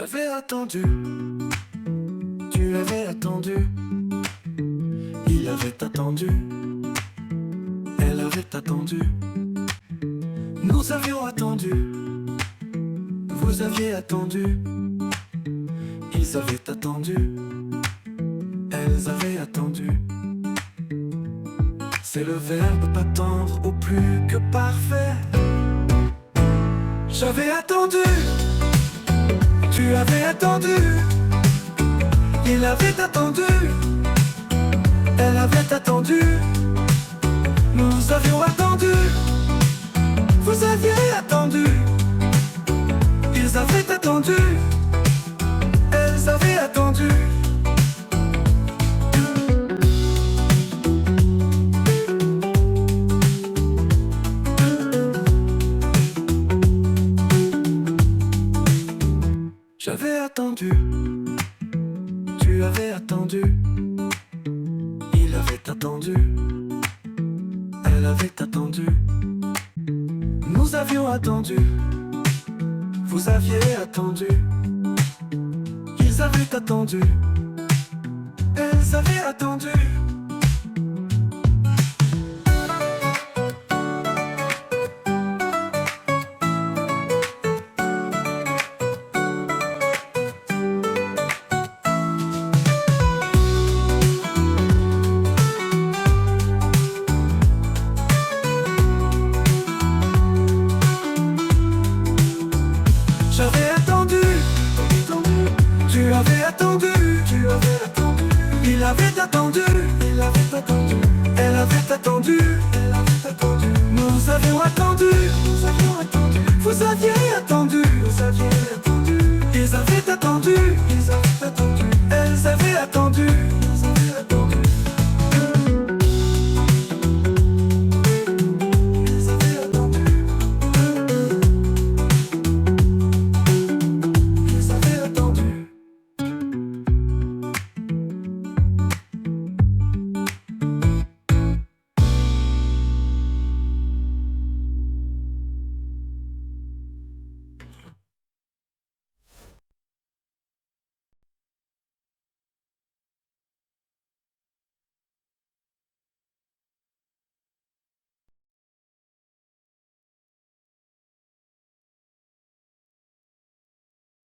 J'avais attendu, tu avais attendu, il avait attendu, elle avait attendu, nous avions attendu, vous aviez attendu, ils avaient attendu, elles avaient attendu. C'est le verbe attendre au plus que parfait. J'avais attendu, tu avais attendu, il avait attendu, elle avait attendu, nous avions attendu, vous aviez attendu, ils avaient attendu, elles avaient attendu. J'avais attendu, tu avais attendu, il avait attendu, elle avait attendu, nous avions attendu, vous aviez attendu, ils avaient attendu, elles avaient attendu. J'avais attendu, tu avais attendu, il avait attendu, elle avait attendu, nous avions attendu, vous aviez attendu, ils avaient attendu,